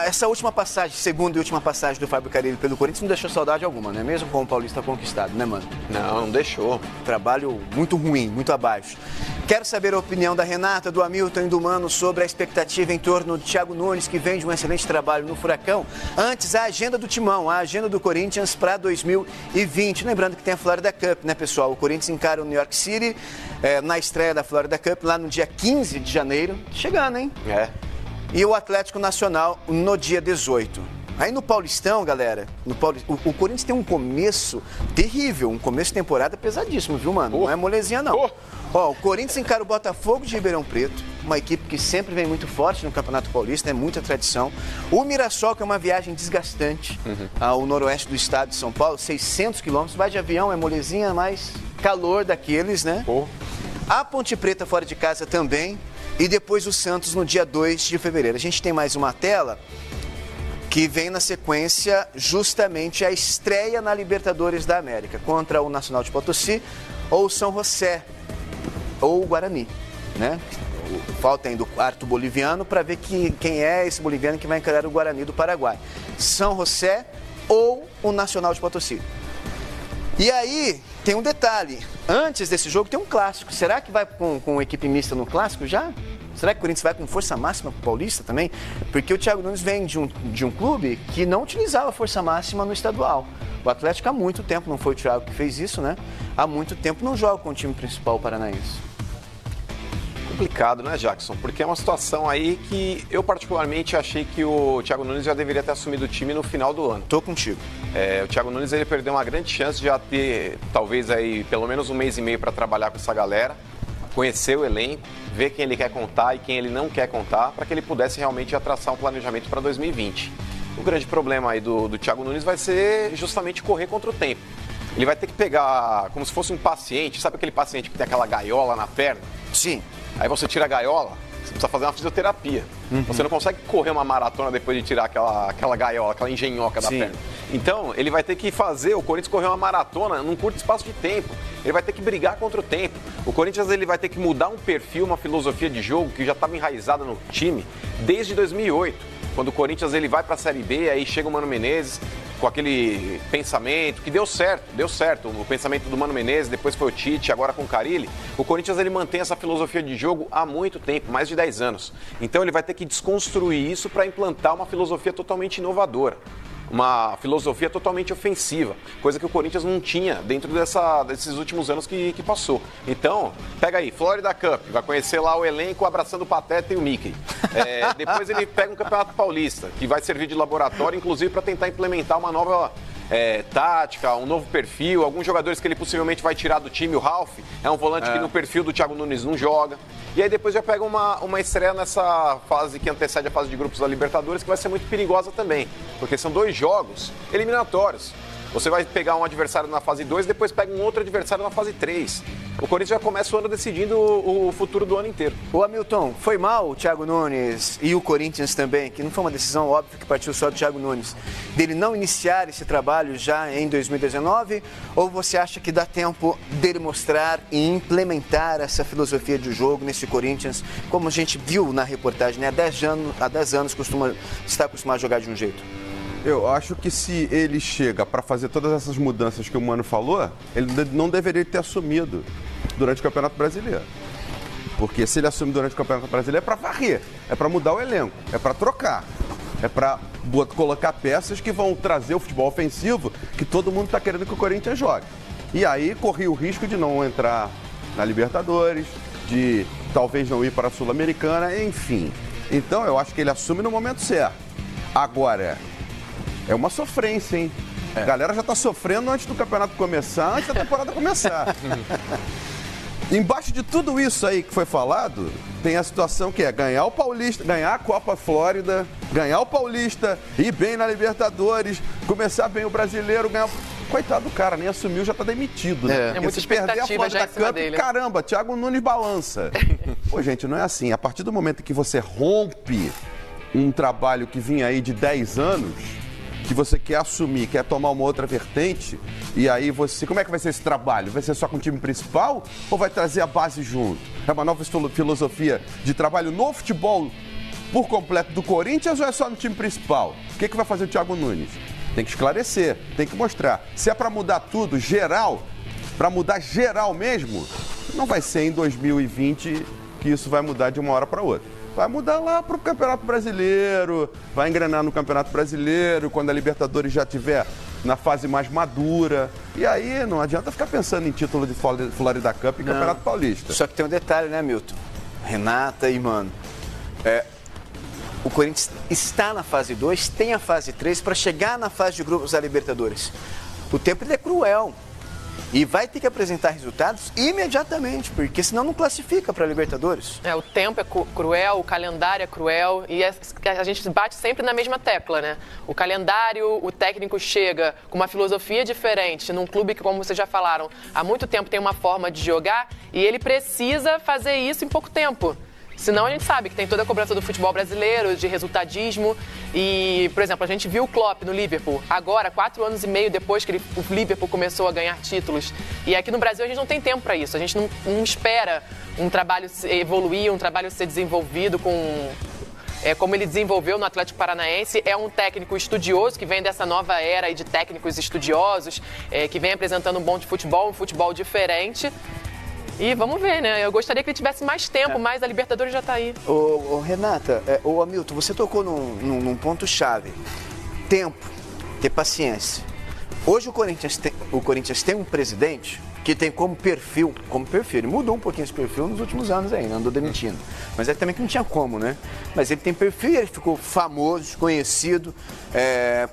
Essa última passagem, segunda e última passagem do Fábio Carille pelo Corinthians não deixou saudade alguma, né? Mesmo com o Paulista conquistado, né, mano? Não deixou. Trabalho muito ruim, muito abaixo. Quero saber a opinião da Renata, do Hamilton e do Mano sobre a expectativa em torno do Thiago Nunes, que vem de um excelente trabalho no Furacão. Antes, a agenda do Timão, a agenda do Corinthians para 2020. Lembrando que tem a Florida Cup, né, pessoal? O Corinthians encara o New York City na estreia da Florida Cup, lá no dia 15 de janeiro. Chegando, hein? E o Atlético Nacional no dia 18. Aí no Paulistão, galera, o Corinthians tem um começo terrível, um começo de temporada pesadíssimo, viu, mano? Não é molezinha, não. Ó, o Corinthians encara o Botafogo de Ribeirão Preto, uma equipe que sempre vem muito forte no Campeonato Paulista, é muita tradição. O Mirassol, que é uma viagem desgastante ao noroeste do estado de São Paulo, 600 quilômetros, vai de avião, é molezinha, mas calor daqueles, né? A Ponte Preta fora de casa também. E depois o Santos no dia 2 de fevereiro. A gente tem mais uma tela que vem na sequência justamente a estreia na Libertadores da América contra o Nacional de Potosí ou o São José ou o Guarani, né? Falta ainda o quarto boliviano para ver quem é esse boliviano que vai encarar o Guarani do Paraguai. São José ou o Nacional de Potosí. E aí tem um detalhe, antes desse jogo tem um clássico. Será que vai com equipe mista no clássico já? Será que o Corinthians vai com força máxima pro Paulista também? Porque o Thiago Nunes vem de um clube que não utilizava força máxima no estadual. O Atlético há muito tempo, não foi o Thiago que fez isso, né? Há muito tempo não joga com o time principal paranaense. Complicado, né, Jackson? Porque é uma situação aí que eu particularmente achei que o Thiago Nunes já deveria ter assumido o time no final do ano. Tô contigo. O Thiago Nunes ele perdeu uma grande chance de já ter, talvez aí, pelo menos um mês e meio para trabalhar com essa galera, conhecer o elenco, ver quem ele quer contar e quem ele não quer contar, para que ele pudesse realmente já traçar um planejamento para 2020. O grande problema aí do Thiago Nunes vai ser justamente correr contra o tempo. Ele vai ter que pegar como se fosse um paciente, sabe aquele paciente que tem aquela gaiola na perna? Sim. Aí você tira a gaiola, você precisa fazer uma fisioterapia. Você não consegue correr uma maratona depois de tirar aquela gaiola, aquela engenhoca da perna. Então, ele vai ter que fazer o Corinthians correr uma maratona num curto espaço de tempo. Ele vai ter que brigar contra o tempo. O Corinthians ele vai ter que mudar um perfil, uma filosofia de jogo que já estava enraizada no time desde 2008. Quando o Corinthians ele vai para a Série B, aí chega o Mano Menezes com aquele pensamento que deu certo. O pensamento do Mano Menezes, depois foi o Tite, agora com o Carille. O Corinthians ele mantém essa filosofia de jogo há muito tempo, mais de 10 anos. Então ele vai ter que desconstruir isso para implantar uma filosofia totalmente inovadora. Uma filosofia totalmente ofensiva, coisa que o Corinthians não tinha dentro desses últimos anos que passou. Então, pega aí, Florida Cup, vai conhecer lá o elenco abraçando o Pateta e o Mickey. Depois ele pega um Campeonato Paulista, que vai servir de laboratório, inclusive para tentar implementar uma nova tática, um novo perfil, alguns jogadores que ele possivelmente vai tirar do time. O Ralf é um volante que no perfil do Thiago Nunes não joga. E aí depois já pega uma estreia nessa fase que antecede a fase de grupos da Libertadores, que vai ser muito perigosa também, porque são 2 jogos eliminatórios. Você vai pegar um adversário na fase 2, depois pega um outro adversário na fase 3. O Corinthians já começa o ano decidindo o futuro do ano inteiro. Ô Hamilton, foi mal o Thiago Nunes e o Corinthians também, que não foi uma decisão óbvia que partiu só do Thiago Nunes, dele não iniciar esse trabalho já em 2019? Ou você acha que dá tempo dele mostrar e implementar essa filosofia de jogo nesse Corinthians, como a gente viu na reportagem, né? Há 10 anos está acostumado a jogar de um jeito? Eu acho que se ele chega para fazer todas essas mudanças que o Mano falou, ele não deveria ter assumido durante o Campeonato Brasileiro. Porque se ele assume durante o Campeonato Brasileiro é para varrer, é para mudar o elenco, é para trocar, é para colocar peças que vão trazer o futebol ofensivo que todo mundo está querendo que o Corinthians jogue. E aí corria o risco de não entrar na Libertadores, de talvez não ir para a Sul-Americana, enfim. Então eu acho que ele assume no momento certo. Agora, é uma sofrência, hein? A galera já tá sofrendo antes do campeonato começar, antes da temporada começar. Embaixo de tudo isso aí que foi falado, tem a situação que é ganhar o Paulista, ganhar a Copa Flórida, ganhar o Paulista, ir bem na Libertadores, começar bem o Brasileiro, ganhar... Coitado do cara, nem assumiu, já tá demitido, né? É muita expectativa já em cima dele. Caramba, Thiago Nunes balança. Pô, gente, não é assim. A partir do momento que você rompe um trabalho que vinha aí de 10 anos... que você quer assumir, quer tomar uma outra vertente, e aí você... Como é que vai ser esse trabalho? Vai ser só com o time principal ou vai trazer a base junto? É uma nova filosofia de trabalho no futebol por completo do Corinthians ou é só no time principal? O que vai fazer o Thiago Nunes? Tem que esclarecer, tem que mostrar. Se é para mudar tudo, geral, para mudar geral mesmo, não vai ser em 2020 que isso vai mudar de uma hora para outra. Vai mudar lá para o Campeonato Brasileiro, vai engrenar no Campeonato Brasileiro, quando a Libertadores já estiver na fase mais madura. E aí não adianta ficar pensando em título de Florida Cup e Campeonato Paulista. Só que tem um detalhe, né, Milton? Renata e Mano. O Corinthians está na fase 2, tem a fase 3 para chegar na fase de grupos da Libertadores. O tempo ele é cruel. E vai ter que apresentar resultados imediatamente, porque senão não classifica para a Libertadores. O tempo é cruel, o calendário é cruel e a gente bate sempre na mesma tecla, né? O calendário, o técnico chega com uma filosofia diferente num clube que, como vocês já falaram, há muito tempo tem uma forma de jogar e ele precisa fazer isso em pouco tempo. Senão a gente sabe que tem toda a cobrança do futebol brasileiro, de resultadismo. E, por exemplo, a gente viu o Klopp no Liverpool. Agora, 4 anos e meio depois que o Liverpool começou a ganhar títulos. E aqui no Brasil a gente não tem tempo para isso. A gente não espera um trabalho evoluir, um trabalho ser desenvolvido como ele desenvolveu no Atlético Paranaense. É um técnico estudioso que vem dessa nova era aí de técnicos estudiosos, que vem apresentando um futebol diferente. E vamos ver, né? Eu gostaria que ele tivesse mais tempo, mas a Libertadores já está aí. Renata, Hamilton, você tocou num ponto-chave. Tempo, ter paciência. Hoje o Corinthians tem um presidente que tem como perfil, ele mudou um pouquinho esse perfil nos últimos anos ainda, andou demitindo. Mas é também que não tinha como, né? Mas ele tem perfil e ele ficou famoso, conhecido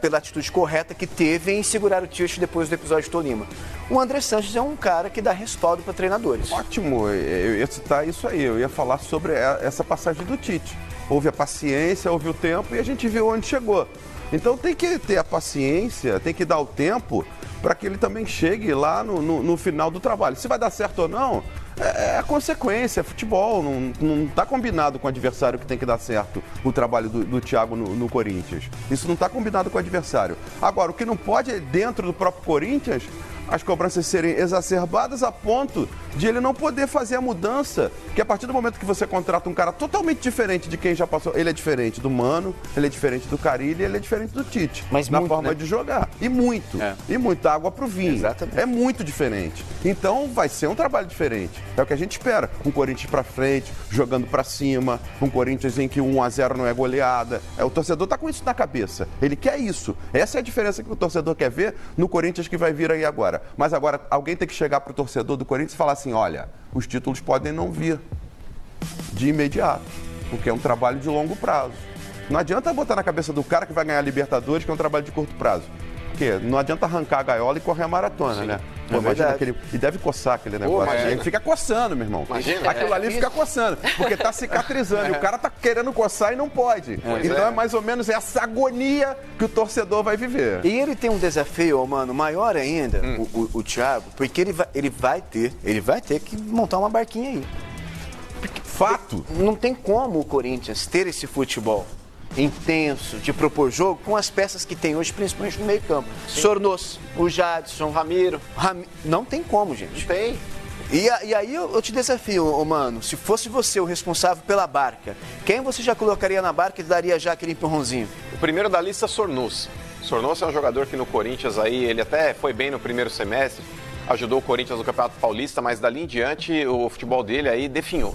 pela atitude correta que teve em segurar o Tite depois do episódio de Tolima. O André Sanches é um cara que dá respaldo para treinadores. Ótimo, eu ia citar isso aí, eu ia falar sobre essa passagem do Tite. Houve a paciência, houve o tempo e a gente viu onde chegou. Então tem que ter a paciência, tem que dar o tempo para que ele também chegue lá no final do trabalho. Se vai dar certo ou não, é a consequência, é futebol, não está combinado com o adversário que tem que dar certo o trabalho do Thiago no Corinthians. Isso não está combinado com o adversário. Agora, o que não pode é, dentro do próprio Corinthians, as cobranças serem exacerbadas a ponto de ele não poder fazer a mudança, que a partir do momento que você contrata um cara totalmente diferente de quem já passou, ele é diferente do Mano, ele é diferente do Carille, ele é diferente do Tite, mas na muito, forma né? de jogar. E muito água pro vinho. Exatamente. É muito diferente. Então vai ser um trabalho diferente. É o que a gente espera. Um Corinthians pra frente, jogando pra cima, um Corinthians em que 1-0 não é goleada. O torcedor tá com isso na cabeça. Ele quer isso. Essa é a diferença que o torcedor quer ver no Corinthians que vai vir aí agora. Mas agora alguém tem que chegar pro torcedor do Corinthians e falar assim, olha, os títulos podem não vir de imediato, porque é um trabalho de longo prazo. Não adianta botar na cabeça do cara que vai ganhar a Libertadores, que é um trabalho de curto prazo. Porque não adianta arrancar a gaiola e correr a maratona, né? Pô, imagina aquele... E deve coçar aquele negócio. Ele fica coçando, meu irmão. Imagina. Aquilo ali fica coçando, porque tá cicatrizando. E o cara tá querendo coçar e não pode. Então é mais ou menos essa agonia que o torcedor vai viver. E ele tem um desafio, mano, maior ainda, o Thiago, porque ele vai ter que montar uma barquinha aí. Fato. Não tem como o Corinthians ter esse futebol intenso, de propor jogo, com as peças que tem hoje, principalmente no meio campo. Sornoso, o Jadson, Ramiro. Não tem como, gente. Não tem. E aí eu te desafio, mano, se fosse você o responsável pela barca, quem você já colocaria na barca e daria já aquele empurrãozinho? O primeiro da lista, Sornoso. Sornoso é um jogador que no Corinthians aí, ele até foi bem no primeiro semestre, ajudou o Corinthians no Campeonato Paulista, mas dali em diante o futebol dele aí definhou.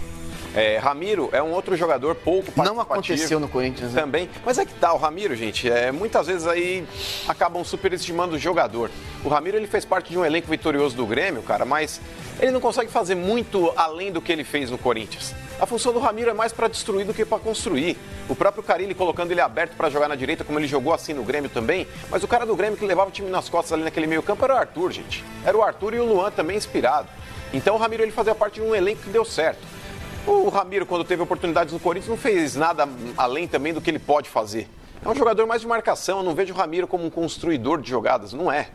Ramiro é um outro jogador pouco participativo. Não aconteceu no Corinthians, né? Também. Mas é que tá, o Ramiro, gente, muitas vezes aí acabam superestimando o jogador. O Ramiro, ele fez parte de um elenco vitorioso do Grêmio, cara, mas ele não consegue fazer muito além do que ele fez no Corinthians. A função do Ramiro é mais para destruir do que para construir. O próprio Carille colocando ele aberto para jogar na direita, como ele jogou assim no Grêmio também. Mas o cara do Grêmio que levava o time nas costas ali naquele meio campo era o Arthur, gente. Era o Arthur e o Luan também inspirado. Então o Ramiro, ele fazia parte de um elenco que deu certo. O Ramiro, quando teve oportunidades no Corinthians, não fez nada além também do que ele pode fazer. É um jogador mais de marcação, eu não vejo o Ramiro como um construidor de jogadas, não é.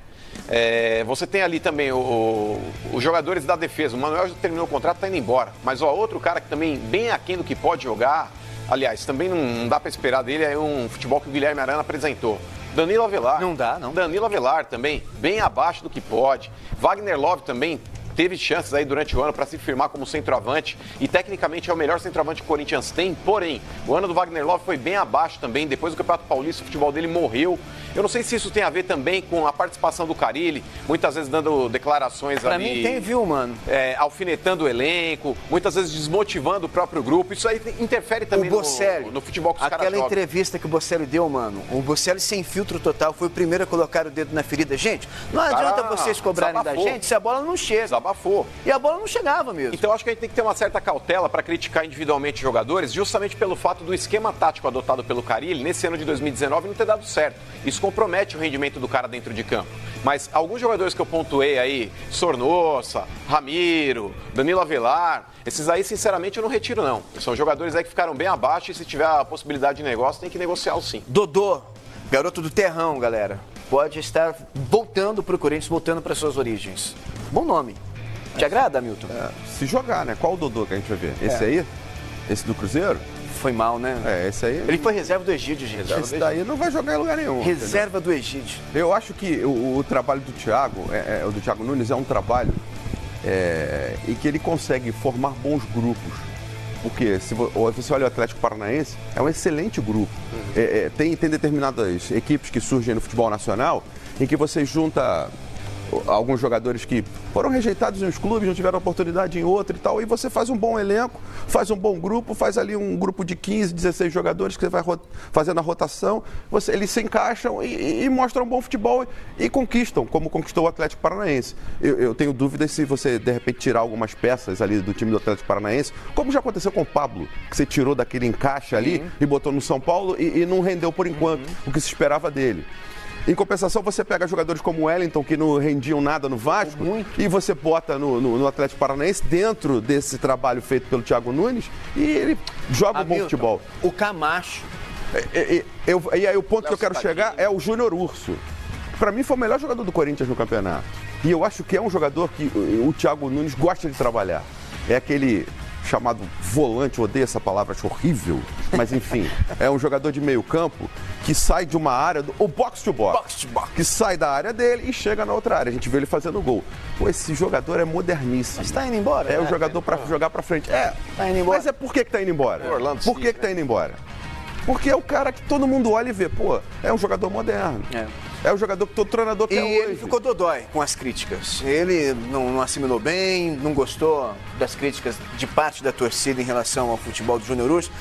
Você tem ali também os jogadores da defesa. O Manuel já terminou o contrato, está indo embora. Mas outro cara que também bem aquém do que pode jogar, aliás, também não dá para esperar dele, é um futebol que o Guilherme Arana apresentou. Danilo Avelar. Não dá, não. Danilo Avelar também, bem abaixo do que pode. Wagner Love também teve chances aí durante o ano para se firmar como centroavante e tecnicamente é o melhor centroavante que o Corinthians tem, porém, o ano do Wagner Love foi bem abaixo também, depois do Campeonato Paulista o futebol dele morreu. Eu não sei se isso tem a ver também com a participação do Carille, muitas vezes dando declarações pra ali... Pra mim tem, viu, mano? Alfinetando o elenco, muitas vezes desmotivando o próprio grupo, isso aí interfere também no futebol que os caras jogam. Aquela entrevista que o Bocelli deu, mano, o Bocelli sem filtro total, foi o primeiro a colocar o dedo na ferida. Gente, não adianta vocês cobrarem da gente se a bola não chega. Desabafou. E a bola não chegava mesmo. Então acho que a gente tem que ter uma certa cautela para criticar individualmente jogadores, justamente pelo fato do esquema tático adotado pelo Carille nesse ano de 2019 não ter dado certo. Isso compromete o rendimento do cara dentro de campo. Mas alguns jogadores que eu pontuei aí, Sornosa, Ramiro, Danilo Avelar, esses aí, sinceramente, eu não retiro, não. São jogadores aí que ficaram bem abaixo e se tiver a possibilidade de negócio, tem que negociar sim. Dodô, garoto do terrão, galera. Pode estar voltando para o Corinthians, voltando para suas origens. Bom nome. Te agrada, Hamilton? Se jogar, né? Qual o Dodô que a gente vai ver? Esse aí? Esse do Cruzeiro? Foi mal, né? Esse aí... Ele foi reserva do Egídio, gente. Esse daí não vai jogar em lugar nenhum. Reserva do Egídio. Eu acho que o trabalho do Thiago, o do Thiago Nunes, é um trabalho em que ele consegue formar bons grupos. Porque se você olha o Atlético Paranaense, é um excelente grupo. Tem determinadas equipes que surgem no futebol nacional em que você junta alguns jogadores que foram rejeitados em uns clubes, não tiveram oportunidade em outro e tal, e você faz um bom elenco, faz um bom grupo, faz ali um grupo de 15, 16 jogadores que você vai fazendo a rotação, eles se encaixam e mostram um bom futebol e conquistam, como conquistou o Atlético Paranaense. Eu tenho dúvidas se você, de repente, tirar algumas peças ali do time do Atlético Paranaense, como já aconteceu com o Pablo, que você tirou daquele encaixe ali e botou no São Paulo e não rendeu por enquanto o que se esperava dele. Em compensação, você pega jogadores como o Wellington, que não rendiam nada no Vasco, e você bota no Atlético Paranaense, dentro desse trabalho feito pelo Thiago Nunes, e ele joga um bom futebol. O Camacho. E aí o ponto que eu quero chegar é o Júnior Urso. Para mim foi o melhor jogador do Corinthians no campeonato. E eu acho que é um jogador que o Thiago Nunes gosta de trabalhar. É aquele chamado volante, eu odeio essa palavra, acho horrível, mas enfim, é um jogador de meio campo que sai de uma área, o box to box, que sai da área dele e chega na outra área, a gente vê ele fazendo gol. Pô, esse jogador é moderníssimo. Mas tá indo embora? É o jogador para jogar para frente. Tá indo embora. Mas por que tá indo embora? Por que né? tá indo embora? Porque é o cara que todo mundo olha e vê, pô, é um jogador moderno. É o jogador que todo treinador quer hoje. E ele ficou dodói com as críticas. Ele não assimilou bem, não gostou das críticas de parte da torcida em relação ao futebol do Júnior Urso.